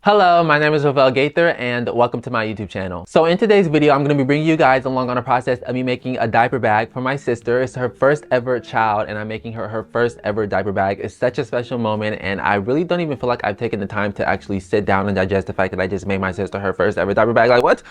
Hello, my name is Ravel Gaither and welcome to my YouTube channel. So in today's video, I'm going to be bringing you guys along on a process of me making a diaper bag for my sister. It's her first ever child and I'm making her first ever diaper bag. It's such a special moment and I really don't even feel like I've taken the time to actually sit down and digest the fact that I just made my sister her first ever diaper bag. Like what?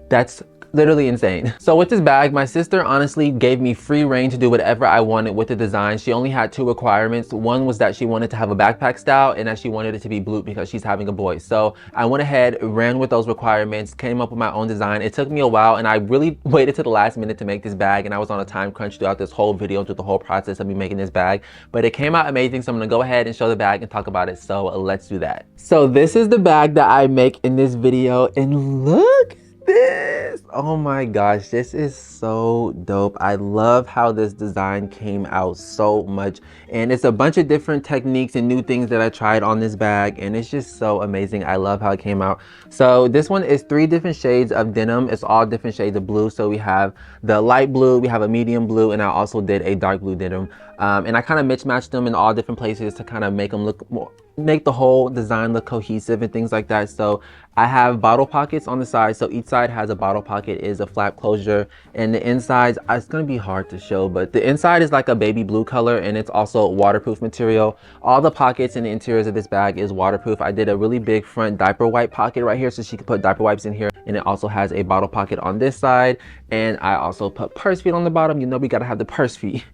That's literally insane. So with this bag, my sister honestly gave me free reign to do whatever I wanted with the design. She only had two requirements. One was that she wanted to have a backpack style and that she wanted it to be blue because she's having a boy. So I went ahead, ran with those requirements, came up with my own design. It took me a while and I really waited to the last minute to make this bag, and I was on a time crunch throughout this whole video, through the whole process of me making this bag. But it came out amazing, so I'm gonna go ahead and show the bag and talk about it. So let's do that. So this is the bag that I make in this video, and look this. Oh my gosh, this is so dope. I love how this design came out so much, and it's a bunch of different techniques and new things that I tried on this bag, and it's just so amazing. I love how it came out. So this one is 3 different shades of denim. It's all different shades of blue. So we have the light blue, we have a medium blue, and I also did a dark blue denim, and I kind of mismatched them in all different places to kind of make them look more, make the whole design look cohesive and things like that. So I have bottle pockets on the side, so each side has a bottle pocket, is a flap closure, and the insides, it's gonna be hard to show, but the inside is like a baby blue color and it's also waterproof material. All the pockets and the interiors of this bag is waterproof. I did a really big front diaper wipe pocket right here so she could put diaper wipes in here, and it also has a bottle pocket on this side, and I also put purse feet on the bottom. You know we gotta have the purse feet.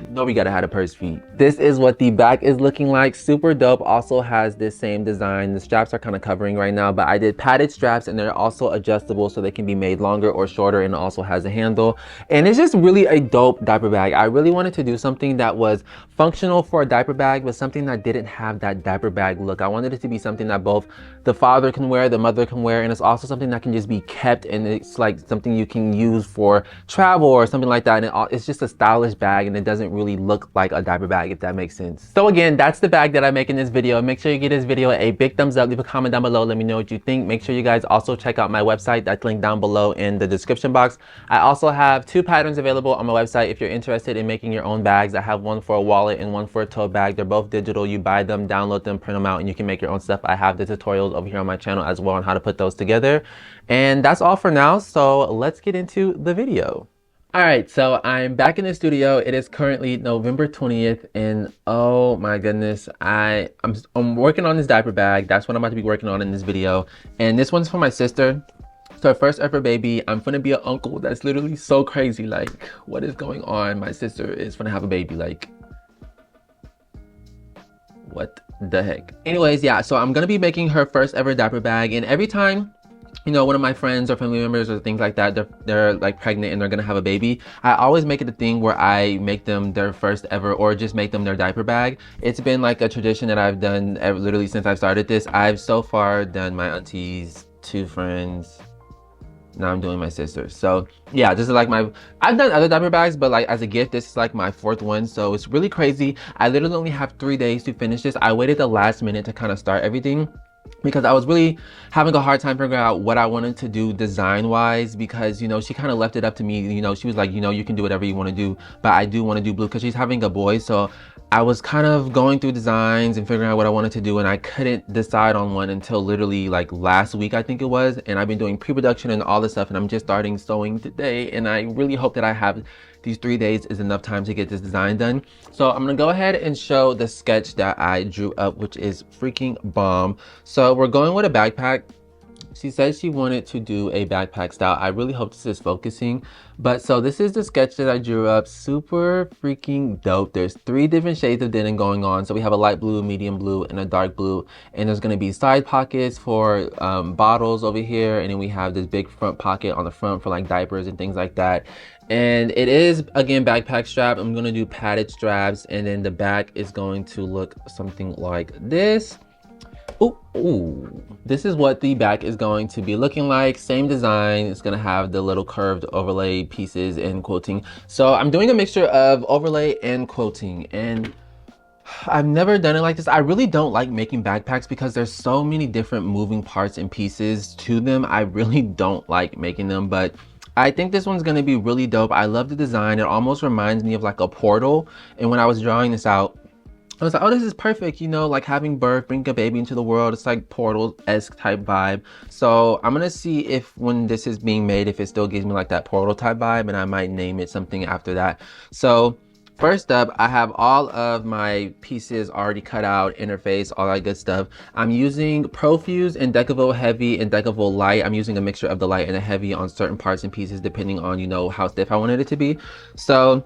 No, we gotta have the purse feet. This is what the back is looking like. Super dope. Also has this same design. The straps are kind of covering right now, but I did padded straps and they're also adjustable so they can be made longer or shorter, and it also has a handle. And it's just really a dope diaper bag. I really wanted to do something that was functional for a diaper bag, but something that didn't have that diaper bag look. I wanted it to be something that both the father can wear, the mother can wear, and it's also something that can just be kept, and it's like something you can use for travel or something like that. And it's just a stylish bag, and it doesn't really look like a diaper bag, if that makes sense. So again, that's the bag that I make in this video. Make sure you give this video a big thumbs up, leave a comment down below, let me know what you think. Make sure you guys also check out my website. That's linked down below in the description box. I also have 2 patterns available on my website if you're interested in making your own bags. I have one for a wallet and one for a tote bag. They're both digital. You buy them, download them, print them out, and you can make your own stuff. I have the tutorials over here on my channel as well on how to put those together. And that's all for now, so let's get into the video. All right, so I'm back in the studio. It is currently November 20th, and oh my goodness, I'm working on this diaper bag. That's what I'm about to be working on in this video. And this one's for my sister. It's her first ever baby. I'm gonna be an uncle. That's literally so crazy. Like, what is going on? My sister is gonna have a baby. Like, what the heck? Anyways, yeah, so I'm gonna be making her first ever diaper bag, and every time, you know, one of my friends or family members or things like that, they're like pregnant and they're gonna have a baby, I always make it a thing where I make them their first ever, or just make them their diaper bag. It's been like a tradition that I've done literally since I've started this. I've so far done my aunties, 2 friends, now I'm doing my sister. So yeah, this is like I've done other diaper bags, but like as a gift, this is like my 4th one. So it's really crazy. I literally only have 3 days to finish this. I waited the last minute to kind of start everything, because I was really having a hard time figuring out what I wanted to do design wise, because, you know, she kind of left it up to me. You know, she was like, you know, you can do whatever you want to do, but I do want to do blue because she's having a boy. So I was kind of going through designs and figuring out what I wanted to do, and I couldn't decide on one until literally like last week, I think it was. And I've been doing pre-production and all this stuff, and I'm just starting sewing today, and I really hope that I have these 3 days is enough time to get this design done. So I'm gonna go ahead and show the sketch that I drew up, which is freaking bomb. So we're going with a backpack. She said she wanted to do a backpack style. I really hope this is focusing. But so this is the sketch that I drew up. Super freaking dope. There's 3 different shades of denim going on. So we have a light blue, medium blue, and a dark blue. And there's gonna be side pockets for bottles over here. And then we have this big front pocket on the front for like diapers and things like that. And it is, again, backpack strap. I'm gonna do padded straps, and then the back is going to look something like this. Ooh, this is what the back is going to be looking like. Same design. It's gonna have the little curved overlay pieces and quilting. So I'm doing a mixture of overlay and quilting, and I've never done it like this. I really don't like making backpacks because there's so many different moving parts and pieces to them. I really don't like making them, but I think this one's gonna be really dope. I love the design. It almost reminds me of like a portal. And when I was drawing this out, I was like, oh, this is perfect, you know, like having birth, bring a baby into the world. It's like Portal-esque type vibe. So I'm gonna see if when this is being made, if it still gives me like that Portal type vibe, and I might name it something after that. So first up, I have all of my pieces already cut out, interface, all that good stuff. I'm using Profuse and Decavol Heavy and Decavol Light. I'm using a mixture of the light and the heavy on certain parts and pieces depending on, you know, how stiff I wanted it to be. So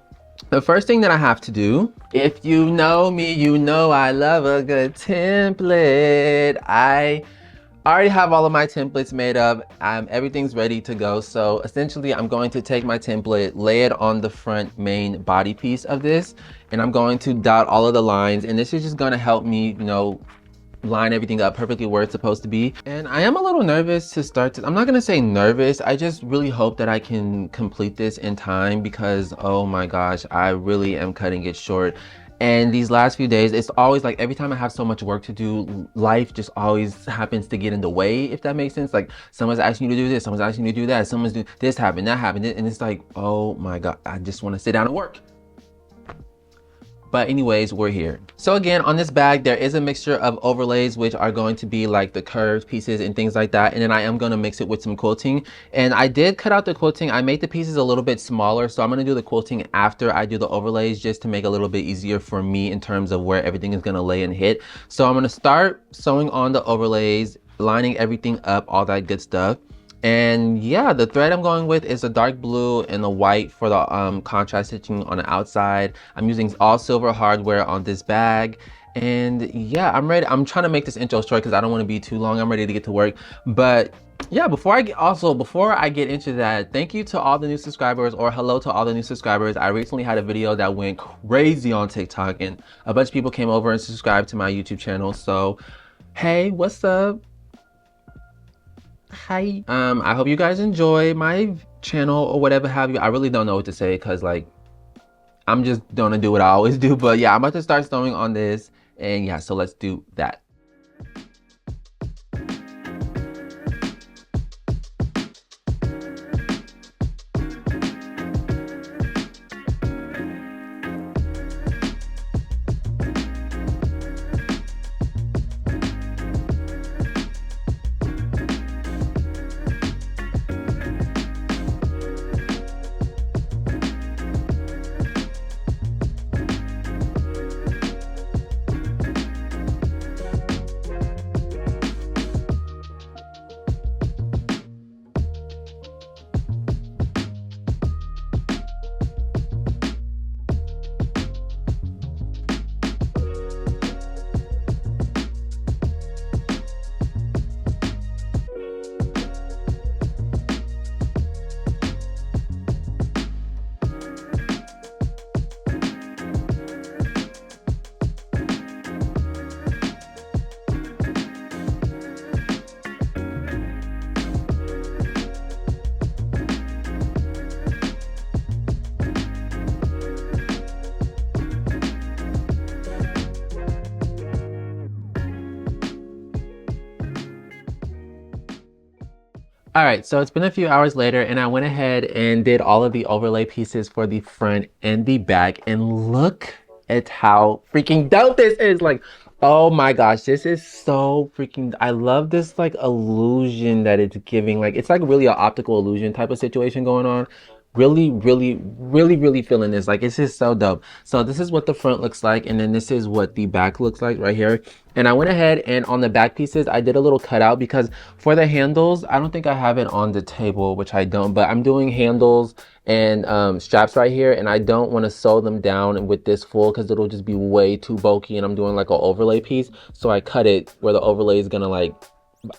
the first thing that I have to do, if you know me, you know I love a good template. I already have all of my templates made up. Everything's ready to go. So essentially I'm going to take my template, lay it on the front main body piece of this, and I'm going to dot all of the lines. And this is just gonna help me, you know, line everything up perfectly where it's supposed to be. And I am a little nervous to start this. I'm not gonna say nervous. I just really hope that I can complete this in time because, oh my gosh, I really am cutting it short. And these last few days, it's always like every time I have so much work to do, life just always happens to get in the way, if that makes sense. Like someone's asking you to do this, someone's asking you to do that, someone's doing this happened, that happened. And it's like, oh my God, I just wanna sit down and work. But anyways, we're here. So again, on this bag, there is a mixture of overlays, which are going to be like the curved pieces and things like that. And then I am going to mix it with some quilting. And I did cut out the quilting. I made the pieces a little bit smaller. So I'm going to do the quilting after I do the overlays just to make it a little bit easier for me in terms of where everything is going to lay and hit. So I'm going to start sewing on the overlays, lining everything up, all that good stuff. And yeah, the thread I'm going with is a dark blue and a white for the contrast stitching on the outside. I'm using all silver hardware on this bag. And yeah, I'm ready. I'm trying to make this intro short because I don't want to be too long. I'm ready to get to work. But yeah, before I get into that, thank you to all the new subscribers, or hello to all the new subscribers. I recently had a video that went crazy on TikTok and a bunch of people came over and subscribed to my YouTube channel. So hey, what's up? Hi. I hope you guys enjoy my channel or whatever have you. I really don't know what to say because like I'm just gonna do what I always do. But yeah, I'm about to start sewing on this, and yeah, so let's do that. All right, so it's been a few hours later and I went ahead and did all of the overlay pieces for the front and the back, and look at how freaking dope this is. Like, oh my gosh, this is so freaking, I love this like illusion that it's giving. Like, it's like really an optical illusion type of situation going on. Really feeling this. Like, it's just so dope. So this is what the front looks like, and then this is what the back looks like right here. And I went ahead and on the back pieces I did a little cutout because for the handles, I don't think I have it on the table, which I don't, but I'm doing handles and straps right here, and I don't want to sew them down with this full because it'll just be way too bulky, and I'm doing like an overlay piece, so I cut it where the overlay is gonna, like,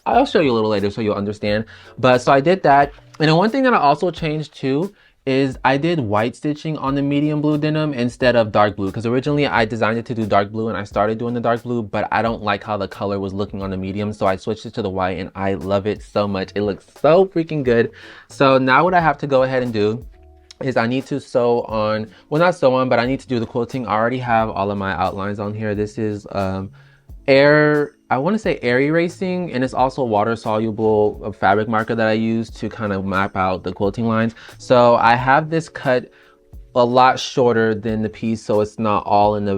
I'll show you a little later so you'll understand. But so I did that. And then one thing that I also changed too is I did white stitching on the medium blue denim instead of dark blue, because originally I designed it to do dark blue and I started doing the dark blue, but I don't like how the color was looking on the medium, so I switched it to the white and I love it so much. It looks so freaking good. So now what I have to go ahead and do is I need to sew on, well, not sew on, but I need to do the quilting. I already have all of my outlines on here. This is I want to say air erasing, and it's also water soluble fabric marker that I use to kind of map out the quilting lines. So I have this cut a lot shorter than the piece, so it's not all in the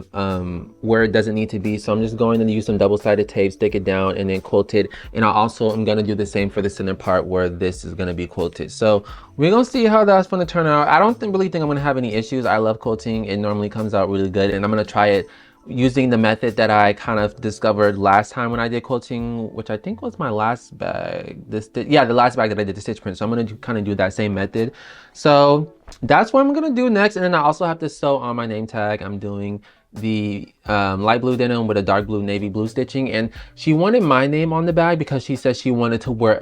where it doesn't need to be. So I'm just going to use some double-sided tape, stick it down, and then quilt it. And I also am going to do the same for the center part where this is going to be quilted. So we're going to see how that's going to turn out. I don't really think I'm going to have any issues. I love quilting. It normally comes out really good, and I'm going to try it using the method that I kind of discovered last time when I did quilting, which I think was my last bag. Yeah, the last bag that I did the stitch print. So I'm going to kind of do that same method. So that's what I'm going to do next. And then I also have to sew on my name tag. I'm doing the light blue denim with a dark blue navy blue stitching, and she wanted my name on the bag because she said she wanted to wear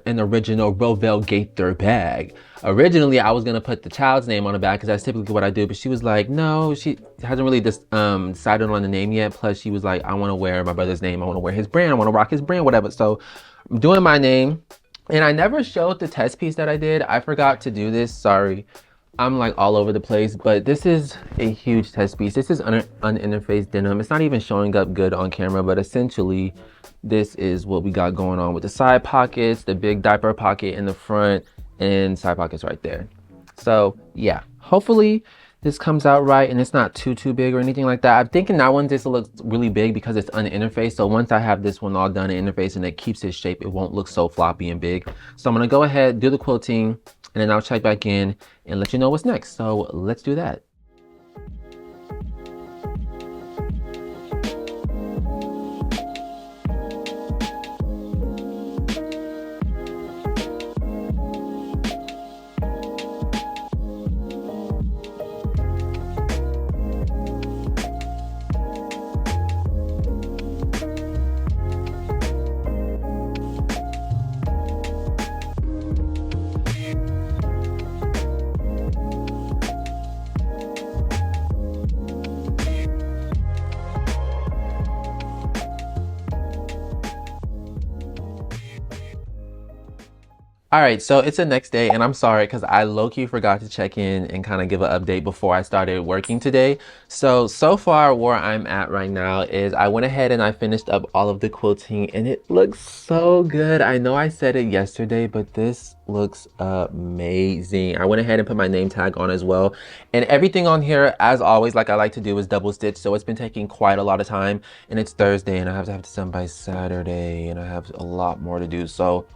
an original Rovell Gaither bag. Originally I was gonna put the child's name on the bag because that's typically what I do, but she was like, no, she hasn't really decided on the name yet. Plus she was like, I want to wear my brother's name, I want to wear his brand, I want to rock his brand, whatever. So I'm doing my name. And I never showed the test piece that I did. I forgot to do this, sorry. I'm like all over the place, but this is a huge test piece. This is uninterfaced denim. It's not even showing up good on camera, but essentially this is what we got going on with the side pockets, the big diaper pocket in the front, and side pockets right there. So yeah, hopefully this comes out right and it's not too big or anything like that. I'm thinking that one just looks really big because it's uninterfaced. So once I have this one all done and interfaced and it keeps its shape, it won't look so floppy and big. So I'm gonna go ahead, do the quilting, and then I'll check back in and let you know what's next. So let's do that. All right, so it's the next day and I'm sorry because I low-key forgot to check in and kind of give an update before I started working today. So far where I'm at right now is I went ahead and I finished up all of the quilting and it looks so good. I know I said it yesterday, but this looks amazing. I went ahead and put my name tag on as well. And everything on here, as always, like I like to do, is double stitch. So it's been taking quite a lot of time and it's Thursday and I have to have this done by Saturday and I have a lot more to do. So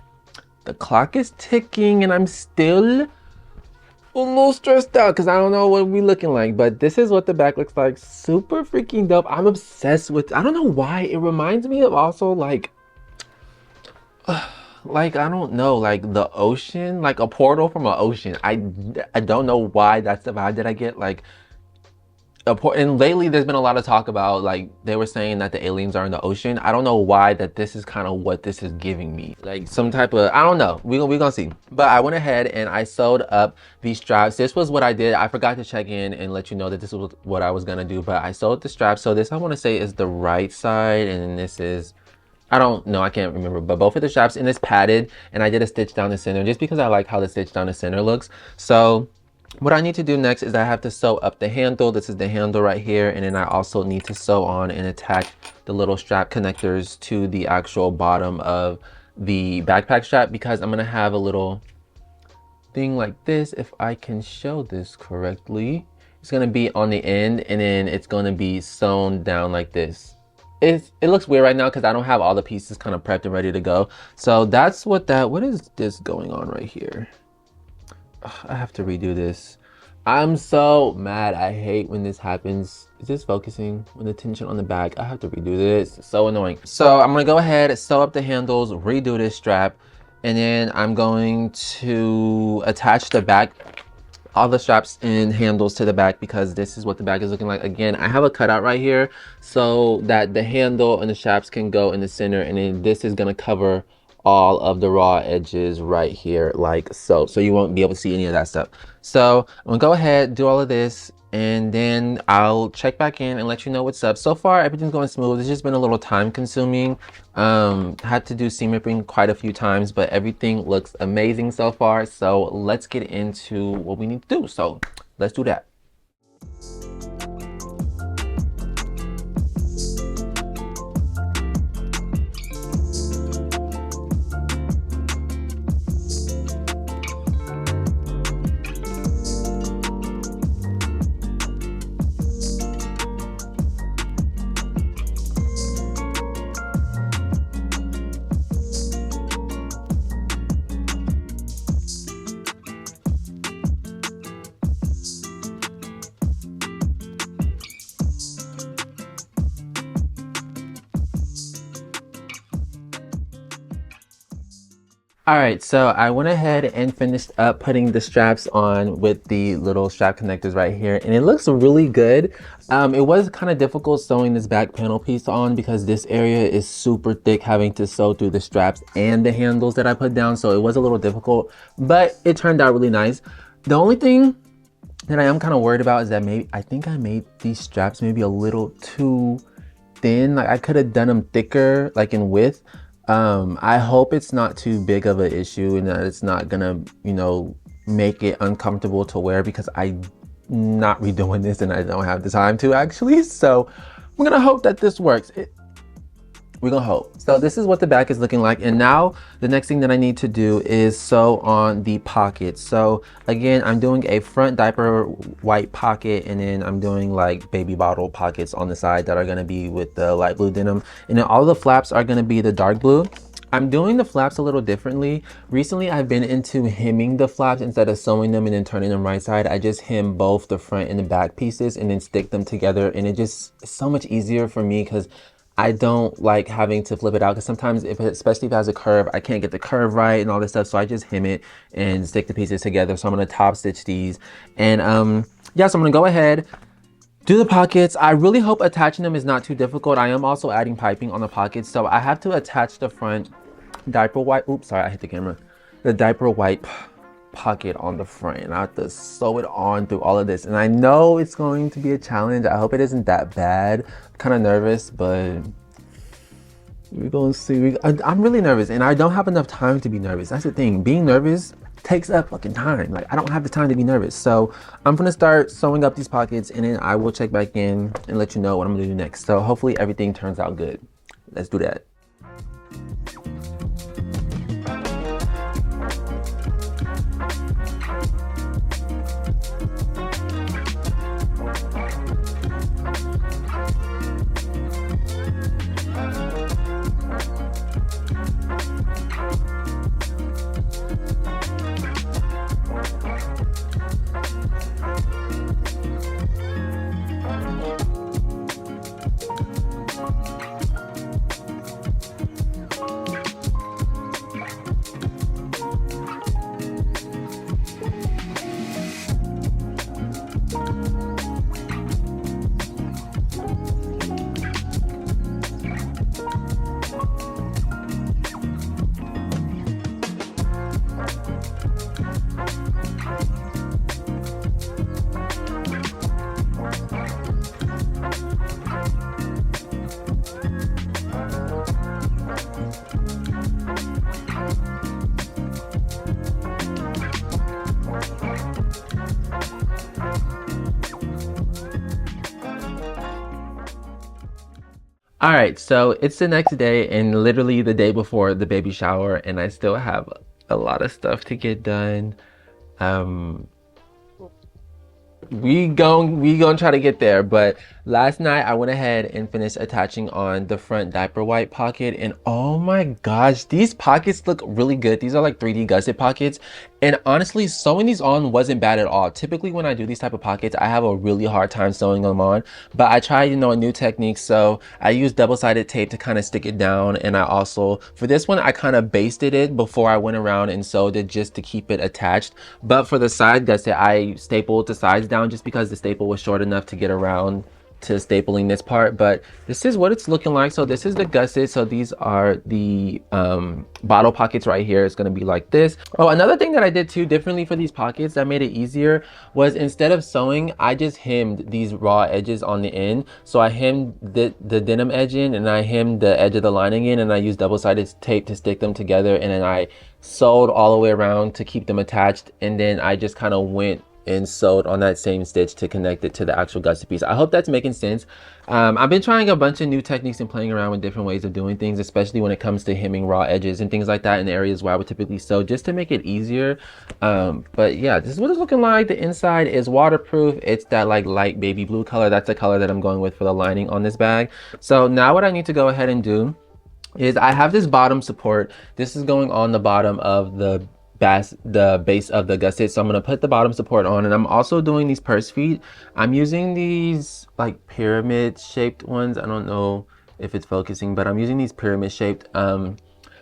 the clock is ticking and I'm still a little stressed out because I don't know what we're looking like, but this is what the back looks like. Super freaking dope. I'm obsessed with, I don't know why, it reminds me of also like I don't know, like the ocean, like a portal from an ocean. I don't know why that's the vibe that I get. Like and lately there's been a lot of talk about, like, they were saying that the aliens are in the ocean. I don't know why that this is kind of what this is giving me, like some type of, I don't know, we're gonna see. But I went ahead and I sewed up these straps. This was what I did. I forgot to check in and let you know that this was what I was gonna do, but I sewed the straps. So this, I want to say, is the right side and this is, I don't know, I can't remember, but both of the straps, and it's padded, and I did a stitch down the center just because I like how the stitch down the center looks. So what I need to do next is I have to sew up the handle. This is the handle right here. And then I also need to sew on and attach the little strap connectors to the actual bottom of the backpack strap, because I'm going to have a little thing like this. If I can show this correctly, it's going to be on the end and then it's going to be sewn down like this. It looks weird right now because I don't have all the pieces kind of prepped and ready to go. So that's what what is this going on right here? I have to redo this. I'm so mad. I hate when this happens. Is this focusing? When the tension on the back, I have to redo this. It's so annoying. So I'm gonna go ahead, sew up the handles, redo this strap, and then I'm going to attach the back, all the straps and handles to the back, because this is what the back is looking like. Again, I have a cutout right here so that the handle and the straps can go in the center, and then this is gonna cover all of the raw edges right here, like so you won't be able to see any of that stuff. So I'm gonna go ahead, do all of this, and then I'll check back in and let you know what's up. So far everything's going smooth. It's just been a little time consuming. Had to do seam ripping quite a few times, but everything looks amazing so far. So let's get into what we need to do. So let's do that. All right, so I went ahead and finished up putting the straps on with the little strap connectors right here, and it looks really good. It was kind of difficult sewing this back panel piece on because this area is super thick, having to sew through the straps and the handles that I put down, so it was a little difficult, but it turned out really nice. The only thing that I am kind of worried about is that I think I made these straps maybe a little too thin. Like I could have done them thicker, like in width. I hope it's not too big of an issue and that it's not gonna, you know, make it uncomfortable to wear, because I'm not redoing this and I don't have the time to actually. So I'm gonna hope that this works. We're gonna hope. So this is what the back is looking like. And now the next thing that I need to do is sew on the pockets. So again, I'm doing a front diaper white pocket, and then I'm doing like baby bottle pockets on the side that are gonna be with the light blue denim. And then all the flaps are gonna be the dark blue. I'm doing the flaps a little differently. Recently, I've been into hemming the flaps instead of sewing them and then turning them right side. I just hem both the front and the back pieces and then stick them together. And it's so much easier for me because I don't like having to flip it out, because sometimes especially if it has a curve, I can't get the curve right and all this stuff. So I just hem it and stick the pieces together. So I'm gonna top stitch these. And yeah, so I'm gonna go ahead, do the pockets. I really hope attaching them is not too difficult. I am also adding piping on the pockets. So I have to attach the front diaper wipe. Oops, sorry, I hit the camera. The diaper wipe pocket on the front, and I have to sew it on through all of this. And I know it's going to be a challenge. I hope it isn't that bad. I'm kind of nervous, but we're gonna see. I'm really nervous, and I don't have enough time to be nervous. That's the thing. Being nervous takes up fucking time. Like, I don't have the time to be nervous. So I'm gonna start sewing up these pockets, and then I will check back in and let you know what I'm gonna do next. So hopefully everything turns out good. Let's do that. All right, so it's the next day and literally the day before the baby shower, and I still have a lot of stuff to get done. We gonna try to get there, but last night I went ahead and finished attaching on the front diaper wipe pocket, and oh my gosh, these pockets look really good. These are like 3D gusset pockets, and honestly, sewing these on wasn't bad at all. Typically when I do these type of pockets, I have a really hard time sewing them on, but I tried, you know, a new technique. So I used double-sided tape to kind of stick it down, and I also, for this one, I kind of basted it before I went around and sewed it just to keep it attached. But for the side gusset, I stapled the sides down just because the staple was short enough to get around to stapling this part. But this is what it's looking like. So this is the gusset. So these are the bottle pockets right here. It's going to be like this. Oh, another thing that I did too differently for these pockets that made it easier was, instead of sewing, I just hemmed these raw edges on the end. So I hemmed the denim edge in, and I hemmed the edge of the lining in, and I used double-sided tape to stick them together, and then I sewed all the way around to keep them attached, and then I just kind of went and sewed on that same stitch to connect it to the actual gusset piece. I hope that's making sense. I've been trying a bunch of new techniques and playing around with different ways of doing things, especially when it comes to hemming raw edges and things like that in areas where I would typically sew, just to make it easier. But yeah, this is what it's looking like. The inside is waterproof. It's that like light baby blue color. That's the color that I'm going with for the lining on this bag. So now what I need to go ahead and do is, I have this bottom support. This is going on the bottom of the base of the gusset. So I'm going to put the bottom support on, and I'm also doing these purse feet. I'm using these like pyramid shaped ones. I don't know if it's focusing, but I'm using these pyramid shaped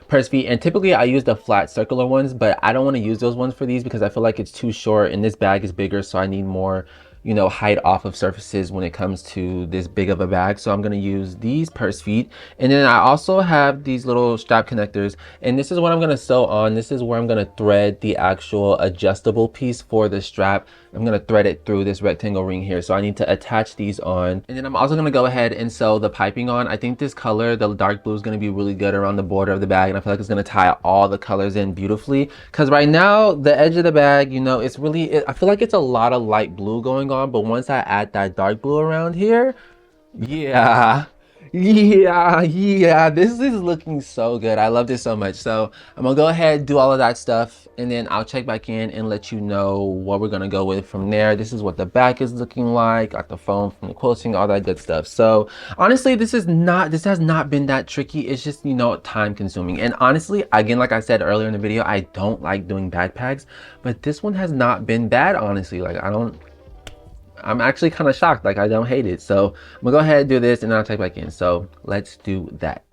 purse feet, and typically I use the flat circular ones, but I don't want to use those ones for these because I feel like it's too short and this bag is bigger, so I need more, you know, height off of surfaces when it comes to this big of a bag. So I'm going to use these purse feet, and then I also have these little strap connectors, and this is what I'm going to sew on. This is where I'm going to thread the actual adjustable piece for the strap. I'm going to thread it through this rectangle ring here, so I need to attach these on, and then I'm also going to go ahead and sew the piping on. I think this color, the dark blue, is going to be really good around the border of the bag, and I feel like it's going to tie all the colors in beautifully, because right now the edge of the bag, you know, it's really, I feel like it's a lot of light blue going on, but once I add that dark blue around here, yeah, this is looking so good. I love this so much. So I'm gonna go ahead, do all of that stuff, and then I'll check back in and let you know what we're gonna go with from there. This is what the back is looking like. Got the foam from the quilting, all that good stuff. So honestly, this has not been that tricky. It's just, you know, time consuming. And honestly, again, like I said earlier in the video, I don't like doing backpacks, but this one has not been bad, honestly. Like, I'm actually kind of shocked. Like, I don't hate it. So I'm gonna go ahead and do this, and then I'll check back in. So let's do that.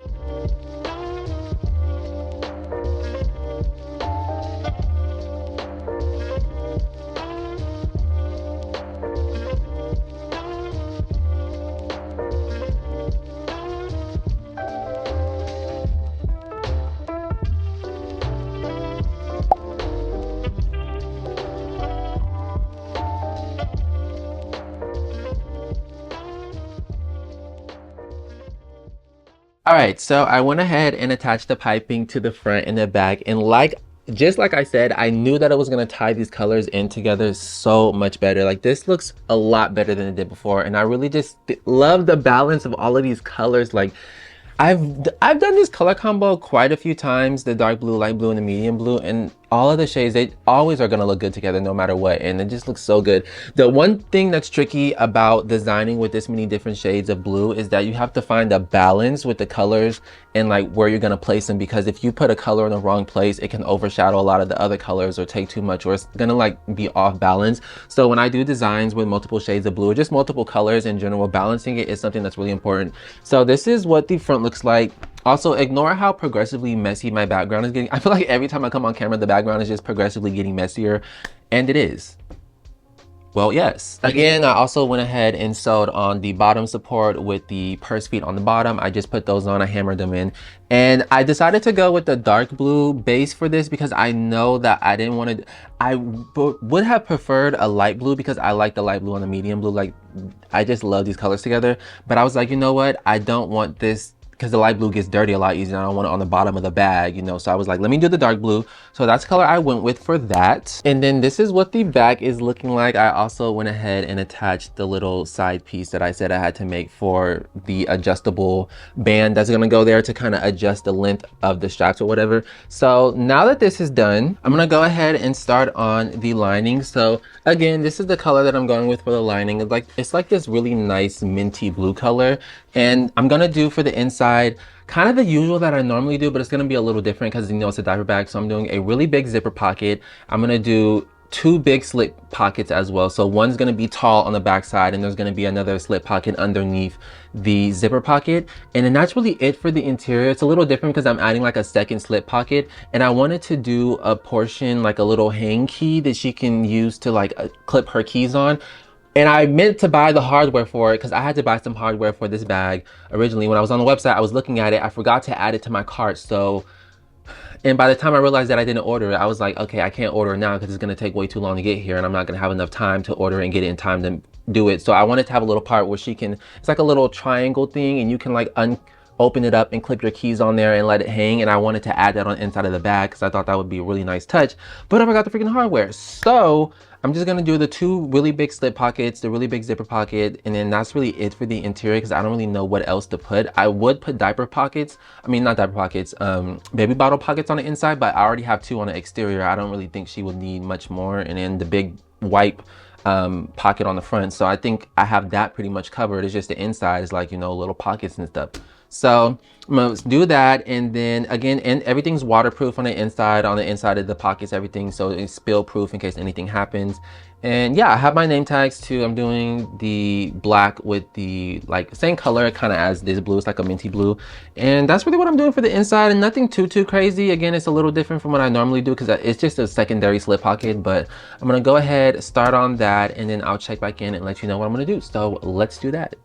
All right, so I went ahead and attached the piping to the front and the back, and just like I said, I knew that I was gonna tie these colors in together so much better. Like, this looks a lot better than it did before, and I really just love the balance of all of these colors. Like, I've done this color combo quite a few times, the dark blue, light blue, and the medium blue, and all of the shades, they always are gonna look good together no matter what, and it just looks so good. The one thing that's tricky about designing with this many different shades of blue is that you have to find a balance with the colors and like where you're gonna place them, because if you put a color in the wrong place, it can overshadow a lot of the other colors or take too much, or it's gonna like be off balance. So when I do designs with multiple shades of blue or just multiple colors in general, balancing it is something that's really important. So this is what the front looks like. Also, ignore how progressively messy my background is getting. I feel like every time I come on camera, the background is just progressively getting messier, and it is. Well, yes. Again, I also went ahead and sewed on the bottom support with the purse feet on the bottom. I just put those on, I hammered them in. And I decided to go with the dark blue base for this because I know that I didn't want to, I would have preferred a light blue because I like the light blue and the medium blue. Like, I just love these colors together. But I was like, you know what? I don't want this, because the light blue gets dirty a lot easier. I don't want it on the bottom of the bag, you know, so I was like, let me do the dark blue. So that's the color I went with for that. And then this is what the back is looking like. I also went ahead and attached the little side piece that I said I had to make for the adjustable band that's gonna go there to kind of adjust the length of the straps or whatever. So now that this is done, I'm gonna go ahead and start on the lining. So again, this is the color that I'm going with for the lining. It's like this really nice minty blue color. And I'm gonna do for the inside kind of the usual that I normally do, but it's gonna be a little different because, you know, it's a diaper bag. So I'm doing a really big zipper pocket. I'm gonna do 2 big slip pockets as well. So one's gonna be tall on the back side, and there's gonna be another slip pocket underneath the zipper pocket. And then that's really it for the interior. It's a little different because I'm adding like a second slip pocket, and I wanted to do a portion, like a little hang key that she can use to like clip her keys on. And I meant to buy the hardware for it because I had to buy some hardware for this bag originally. When I was on the website, I was looking at it. I forgot to add it to my cart. So, and by the time I realized that I didn't order it, I was like, okay, I can't order it now because it's going to take way too long to get here, and I'm not going to have enough time to order it and get it in time to do it. So I wanted to have a little part where she can, it's like a little triangle thing, and you can like open it up and clip your keys on there and let it hang. And I wanted to add that on the inside of the bag because I thought that would be a really nice touch, but I forgot the freaking hardware. So I'm just gonna do the 2 really big slip pockets, the really big zipper pocket, and then that's really it for the interior because I don't really know what else to put. I would put diaper pockets, I mean not diaper pockets, baby bottle pockets on the inside, but I already have 2 on the exterior. I don't really think she would need much more. And then the big wipe pocket on the front. So I think I have that pretty much covered. It's just the inside is like, you know, little pockets and stuff. So I'm gonna do that, and then again, and everything's waterproof on the inside of the pockets, everything, so it's spill proof in case anything happens. And yeah, I have my name tags too. I'm doing the black with the like same color kind of as this blue. It's like a minty blue, and that's really what I'm doing for the inside, and nothing too crazy. Again, it's a little different from what I normally do because it's just a secondary slip pocket, but I'm gonna go ahead, start on that, and then I'll check back in and let you know what I'm gonna do. So let's do that.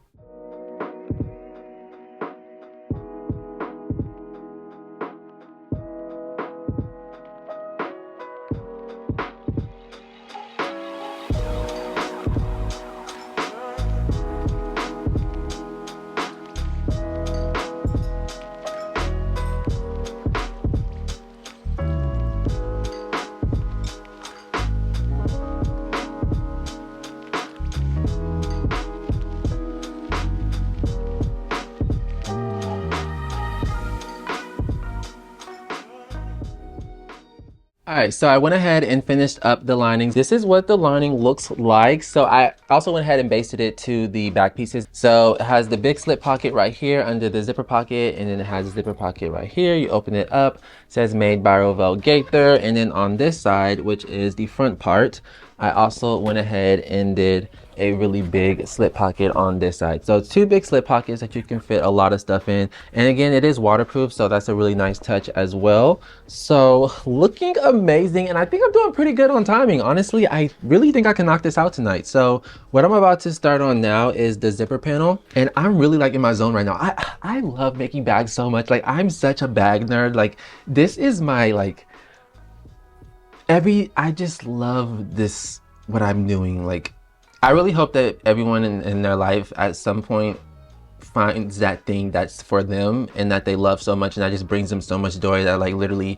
All right, so I went ahead and finished up the linings. This is what the lining looks like. So I also went ahead and basted it to the back pieces. So it has the big slip pocket right here under the zipper pocket, and then it has a zipper pocket right here. You open it up, it says made by Gaither. And then on this side, which is the front part, I also went ahead and did a really big slip pocket on this side. So it's two big slip pockets that you can fit a lot of stuff in. And again, it is waterproof, so that's a really nice touch as well. So looking amazing, and I think I'm doing pretty good on timing. Honestly, I really think I can knock this out tonight. So what I'm about to start on now is the zipper panel, and I'm really like in my zone right now. I love making bags so much. Like, I'm such a bag nerd. Like, this is my like I just love this, what I'm doing. Like, I really hope that everyone in their life at some point finds that thing that's for them and that they love so much, and that just brings them so much joy that like literally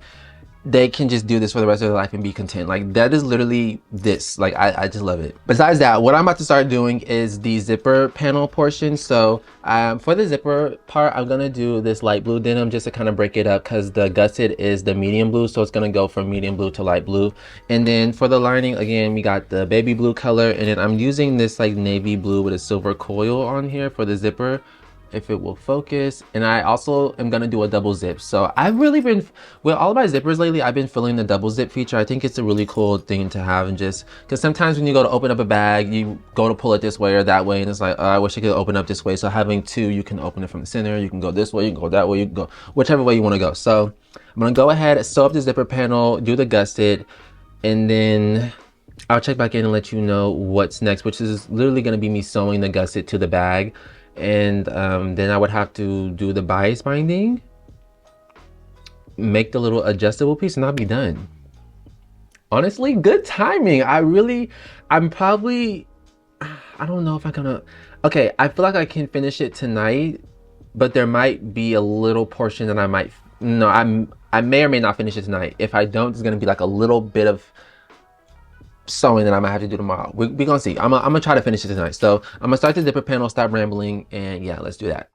they can just do this for the rest of their life and be content. Like, that is literally this. Like, I just love it. Besides that, what I'm about to start doing is the zipper panel portion. So for the zipper part, I'm gonna do this light blue denim just to kind of break it up, because the gusset is the medium blue, so it's gonna go from medium blue to light blue. And then for the lining, again, we got the baby blue color, and then I'm using this like navy blue with a silver coil on here for the zipper, if it will focus. And I also am gonna do a double zip. So I've really been, with all of my zippers lately, I've been feeling the double zip feature. I think it's a really cool thing to have, and just because sometimes when you go to open up a bag, you go to pull it this way or that way, and it's like, oh, I wish I could open up this way. So having two, you can open it from the center, you can go this way, you can go that way, you can go whichever way you want to go. So I'm gonna go ahead, sew up the zipper panel, do the gusset, and then I'll check back in and let you know what's next, which is literally gonna be me sewing the gusset to the bag. And then I would have to do the bias binding, make the little adjustable piece, and I'll be done. Honestly, good timing. I'm probably, I don't know if I'm gonna, okay, I feel like I can finish it tonight, but there might be a little portion that I might, no, I may or may not finish it tonight. If I don't, it's gonna be like a little bit of sewing that I might have to do tomorrow. We're gonna see. I'm gonna try to finish it tonight. So I'm gonna start the zipper panel, stop rambling, and yeah, let's do that.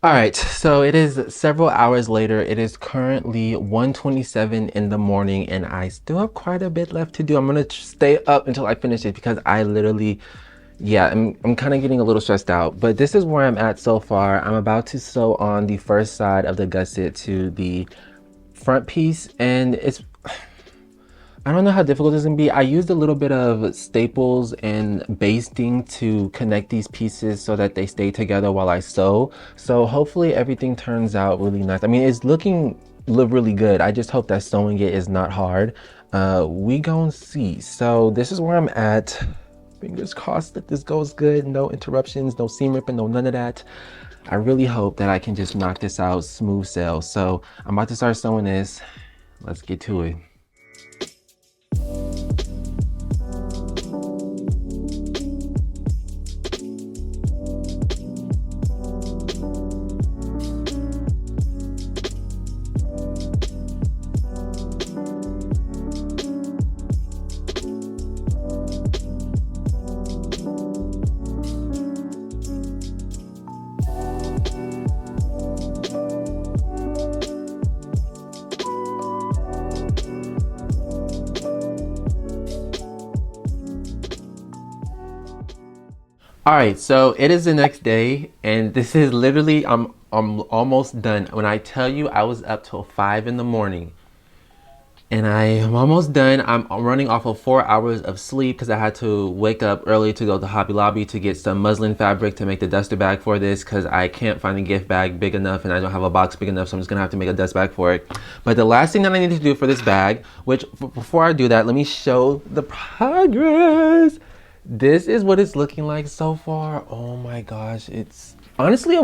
All right, so it is several hours later. It is currently 1:27 in the morning, and I still have quite a bit left to do. I'm gonna stay up until I finish it, because I literally, yeah, I'm kind of getting a little stressed out. But this is where I'm at so far. I'm about to sew on the first side of the gusset to the front piece, and it's, I don't know how difficult this is gonna be. I used a little bit of staples and basting to connect these pieces so that they stay together while I sew. So hopefully everything turns out really nice. I mean, it's looking really good. I just hope that sewing it is not hard. We gonna see. So this is where I'm at. Fingers crossed that this goes good. No interruptions, no seam ripping, no none of that. I really hope that I can just knock this out smooth sail. So I'm about to start sewing this. Let's get to it. All right, so it is the next day, and this is literally I'm almost done. When I tell you I was up till 5 in the morning, and I am almost done. I'm running off of 4 hours of sleep because I had to wake up early to go to Hobby Lobby to get some muslin fabric to make the duster bag for this, because I can't find a gift bag big enough and I don't have a box big enough, so I'm just gonna have to make a dust bag for it. But the last thing that I need to do for this bag, which before I do that, let me show the progress. This is what it's looking like so far. Oh my gosh, it's honestly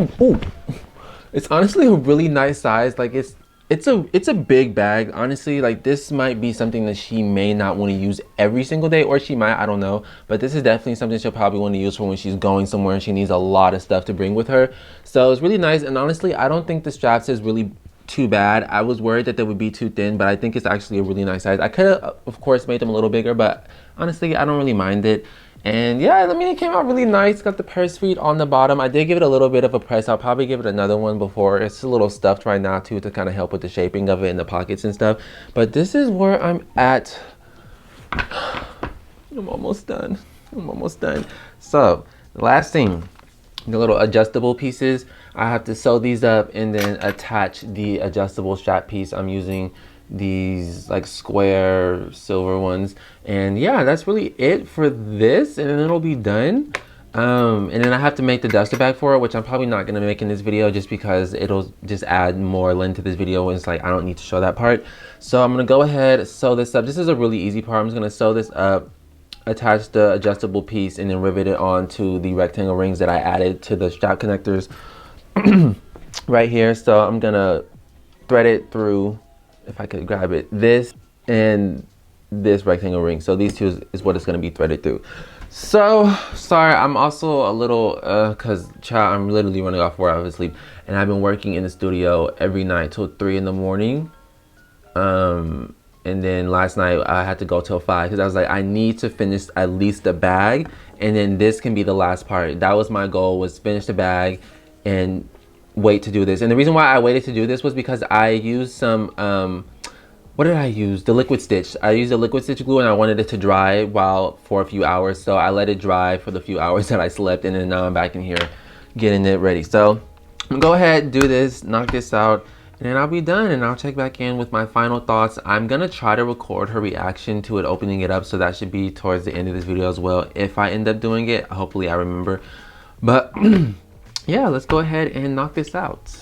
it's honestly a really nice size. Like it's a big bag. Honestly, like this might be something that she may not want to use every single day, or she might, I don't know. But this is definitely something she'll probably want to use for when she's going somewhere and she needs a lot of stuff to bring with her. So it's really nice, and honestly, I don't think the straps is really too bad. I was worried that they would be too thin, but I think it's actually a really nice size. I could have, of course, made them a little bigger, but honestly, I don't really mind it. And yeah, I mean, it came out really nice. Got the purse feet on the bottom. I did give it a little bit of a press. I'll probably give it another one before. It's a little stuffed right now too, to kind of help with the shaping of it in the pockets and stuff. But this is where I'm at. I'm almost done. I'm almost done. So the last thing, the little adjustable pieces, I have to sew these up and then attach the adjustable strap piece. I'm using these like square silver ones, and yeah, that's really it for this, and then it'll be done. And then I have to make the duster bag for it, which I'm probably not going to make in this video just because it'll just add more length to this video, and it's like I don't need to show that part. So I'm going to go ahead, sew this up. This is a really easy part. I'm just going to sew this up, attach the adjustable piece, and then rivet it onto the rectangle rings that I added to the strap connectors right here. So I'm going to thread it through, if I could grab it, this and this rectangle ring. So these two is what it's going to be threaded through. So sorry, I'm also a little because I'm literally running off 4 hours of sleep, and I've been working in the studio every night till 3 in the morning. And then last night I had to go till 5 because I was like, I need to finish at least the bag, and then this can be the last part. That was my goal, was finish the bag and wait to do this. And the reason why I waited to do this was because I used some what did I use? The liquid stitch. I used a liquid stitch glue, and I wanted it to dry for a few hours, so I let it dry for the few hours that I slept, and then now I'm back in here getting it ready. So I'm gonna go ahead, do this, knock this out, and then I'll be done, and I'll check back in with my final thoughts. I'm gonna try to record her reaction to it opening it up, so that should be towards the end of this video as well. If I end up doing it, hopefully I remember. But yeah, let's go ahead and knock this out.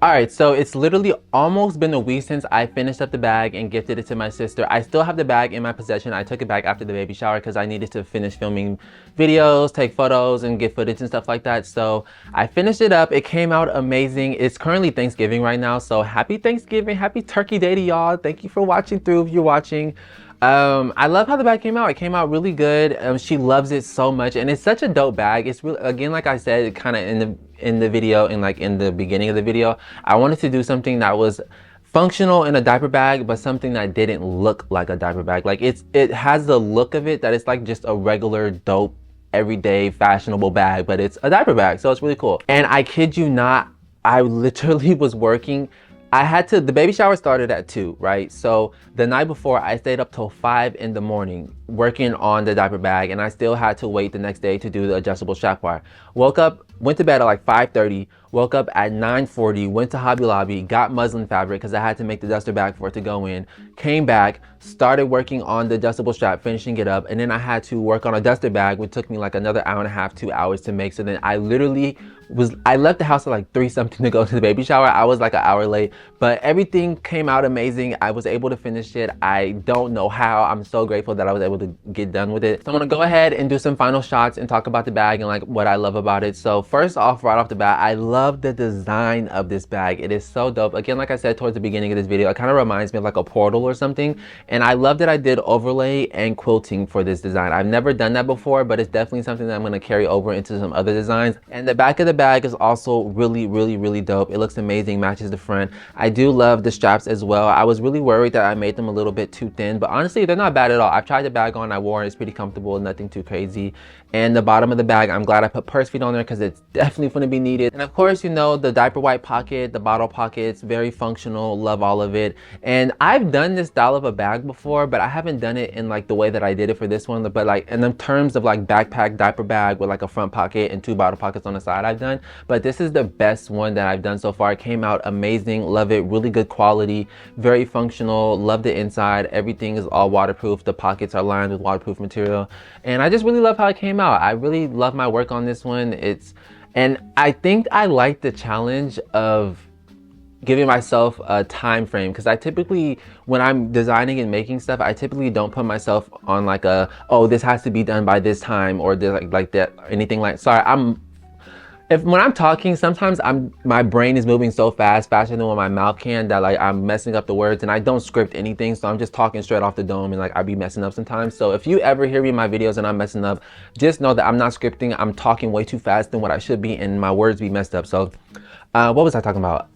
Alright, so it's literally almost been a week since I finished up the bag and gifted it to my sister. I still have the bag in my possession. I took it back after the baby shower because I needed to finish filming videos, take photos, and get footage and stuff like that. So I finished it up. It came out amazing. It's currently Thanksgiving right now, so happy Thanksgiving, happy Turkey Day to y'all. Thank you for watching through if you're watching. I love how the bag came out. It came out really good. She loves it so much, and it's such a dope bag. It's really, again, like I said, kind of in the video and like in the beginning of the video, I wanted to do something that was functional in a diaper bag, but something that didn't look like a diaper bag. Like it has the look of it that it's like just a regular dope everyday fashionable bag, but it's a diaper bag, so it's really cool. And I kid you not, I literally was working. The baby shower started at 2, right? So the night before, I stayed up till 5 in the morning working on the diaper bag, and I still had to wait the next day to do the adjustable strap wire. Woke up, went to bed at like 5:30, woke up at 9:40, went to Hobby Lobby, got muslin fabric because I had to make the duster bag for it to go in, came back, started working on the adjustable strap, finishing it up, and then I had to work on a duster bag, which took me like another hour and a half, 2 hours to make. So then I left the house at like 3 something to go to the baby shower. I was like an hour late, but everything came out amazing. I was able to finish it. I don't know how. I'm so grateful that I was able able to get done with it. So I'm gonna go ahead and do some final shots and talk about the bag and like what I love about it. So first off, right off the bat, I love the design of this bag. It is so dope. Again, like I said towards the beginning of this video, it kind of reminds me of like a portal or something. And I love that I did overlay and quilting for this design. I've never done that before, but it's definitely something that I'm gonna carry over into some other designs. And the back of the bag is also really dope. It looks amazing, matches the front. I do love the straps as well. I was really worried that I made them a little bit too thin, but honestly, they're not bad at all. I've tried the bag on, I wore it, it's pretty comfortable, nothing too crazy. And the bottom of the bag, I'm glad I put purse feet on there because it's definitely going to be needed. And of course, you know, the diaper wipe pocket, the bottle pockets, very functional, love all of it. And I've done this style of a bag before, but I haven't done it in like the way that I did it for this one. But like in the terms of like backpack diaper bag with like a front pocket and 2 bottle pockets on the side, I've done. But this is the best one that I've done so far. It came out amazing, love it, really good quality, very functional, love the inside. Everything is all waterproof. The pockets are lined with waterproof material. And I just really love how it came out. I really love my work on this one. And I think I like the challenge of giving myself a time frame, because I typically, when I'm designing and making stuff, I typically don't put myself on like a, oh, this has to be done by this time, or like that, or anything like, sorry, when I'm talking, sometimes my brain is moving so fast, faster than what my mouth can, that like I'm messing up the words, and I don't script anything, so I'm just talking straight off the dome, and like I'll be messing up sometimes. So if you ever hear me in my videos and I'm messing up, just know that I'm not scripting. I'm talking way too fast than what I should be, and my words be messed up. So what was I talking about?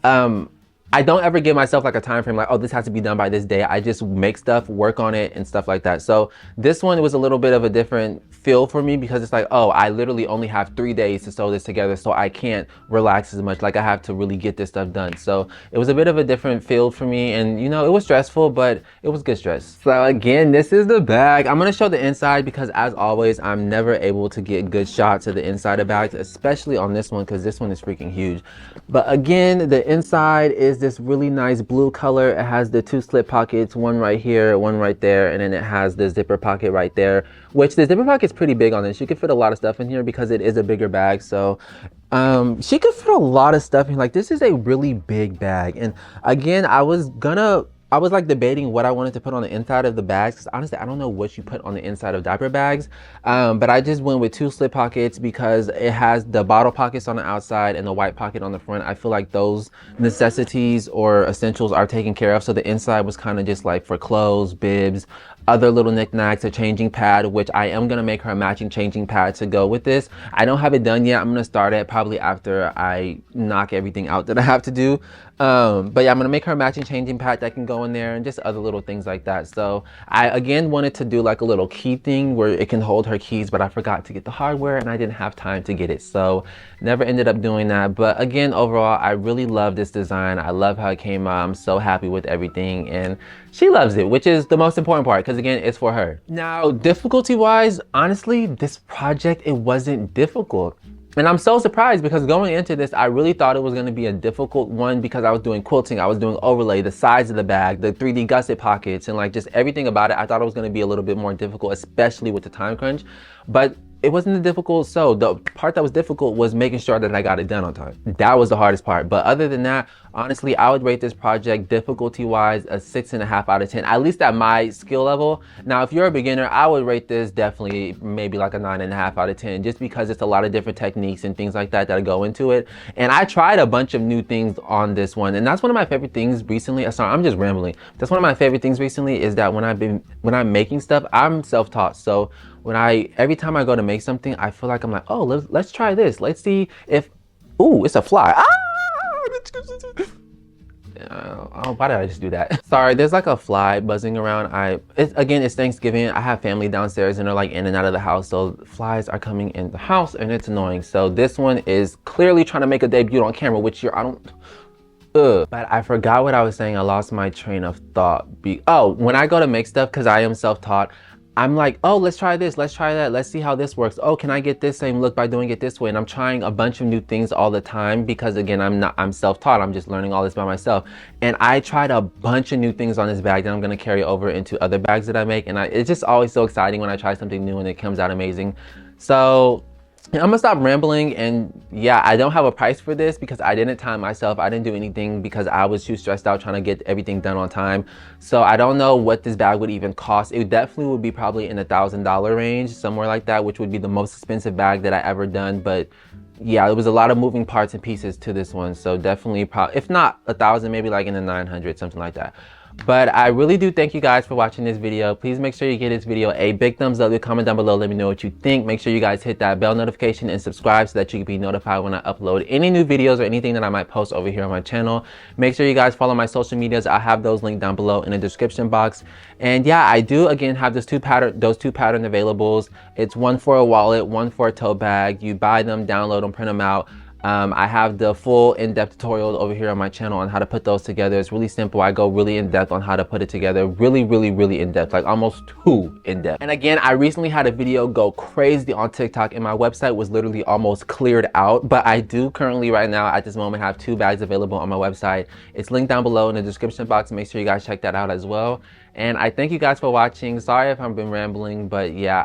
I don't ever give myself like a time frame like, oh, this has to be done by this day. I just make stuff, work on it and stuff like that. So this one was a little bit of a different feel for me, because it's like, oh, I literally only have 3 days to sew this together, so I can't relax as much. Like I have to really get this stuff done. So it was a bit of a different feel for me, and you know, it was stressful, but it was good stress. So again, this is the bag. I'm gonna show the inside because as always, I'm never able to get good shots of the inside of bags, especially on this one, because this one is freaking huge. But again, the inside is this really nice blue color. It has the 2 slip pockets, one right here, one right there, and then it has the zipper pocket right there, which the zipper pocket's pretty big on this. You could fit a lot of stuff in here because it is a bigger bag. So she could fit a lot of stuff in. Like this is a really big bag. And again, I was like debating what I wanted to put on the inside of the bags, because honestly, I don't know what you put on the inside of diaper bags. But I just went with 2 slip pockets because it has the bottle pockets on the outside and the white pocket on the front. I feel like those necessities or essentials are taken care of. So the inside was kind of just like for clothes, bibs, other little knickknacks, a changing pad, which I am gonna make her a matching changing pad to go with this. I don't have it done yet. I'm gonna start it probably after I knock everything out that I have to do. But yeah, I'm gonna make her a matching changing pad that can go in there and just other little things like that. So I again wanted to do like a little key thing where it can hold her keys, but I forgot to get the hardware and I didn't have time to get it. So never ended up doing that. But again, overall, I really love this design. I love how it came out. I'm so happy with everything, and she loves it, which is the most important part, because again, it's for her. Now, difficulty wise, honestly, this project, it wasn't difficult. And I'm so surprised, because going into this, I really thought it was going to be a difficult one, because I was doing quilting, I was doing overlay, the size of the bag, the 3D gusset pockets, and like just everything about it. I thought it was going to be a little bit more difficult, especially with the time crunch. But it wasn't difficult. So the part that was difficult was making sure that I got it done on time. That was the hardest part. But other than that, honestly, I would rate this project difficulty wise a 6.5 out of 10, at least at my skill level. Now, if you're a beginner, I would rate this definitely maybe like a 9.5 out of 10, just because it's a lot of different techniques and things like that go into it. And I tried a bunch of new things on this one. And that's one of my favorite things recently. Sorry, I'm just rambling. That's one of my favorite things recently, is that when I'm making stuff, I'm self-taught. So every time I go to make something, I feel like I'm like, oh, let's try this. Let's see if, ooh, it's a fly. Oh, why did I just do that? Sorry, there's like a fly buzzing around. Again, it's Thanksgiving. I have family downstairs and they're like in and out of the house. So flies are coming in the house and it's annoying. So this one is clearly trying to make a debut on camera, which but I forgot what I was saying. I lost my train of thought. When I go to make stuff, because I am self-taught, I'm like, oh, let's try this, let's try that, let's see how this works. Oh, can I get this same look by doing it this way? And I'm trying a bunch of new things all the time, because again, I'm self-taught. I'm just learning all this by myself. And I tried a bunch of new things on this bag that I'm gonna carry over into other bags that I make. And it's just always so exciting when I try something new and it comes out amazing. So I'm gonna stop rambling, and yeah, I don't have a price for this because I didn't time myself. I didn't do anything because I was too stressed out trying to get everything done on time. So I don't know what this bag would even cost. It definitely would be probably in the $1,000 range, somewhere like that, which would be the most expensive bag that I ever done. But yeah, there was a lot of moving parts and pieces to this one. So definitely, if not 1,000, maybe like in the 900, something like that. But I really do thank you guys for watching this video. Please make sure you give this video a big thumbs up. Comment down below, let me know what you think. Make sure you guys hit that bell notification and subscribe so that you can be notified when I upload any new videos or anything that I might post over here on my channel. Make sure you guys follow my social medias. I have those linked down below in the description box. And yeah, I do again have those two pattern availables. It's one for a wallet, one for a tote bag. You buy them, download them, print them out. I have the full in-depth tutorial over here on my channel on how to put those together. It's really simple. I go really in-depth on how to put it together. Really in-depth, like almost too in-depth. And again, I recently had a video go crazy on TikTok and my website was literally almost cleared out. But I do currently right now at this moment have 2 bags available on my website. It's linked down below in the description box. Make sure you guys check that out as well. And I thank you guys for watching. Sorry if I've been rambling, but yeah,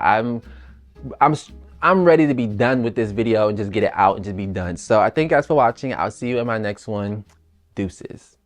I'm ready to be done with this video and just get it out and just be done. So I thank you guys for watching. I'll see you in my next one. Deuces.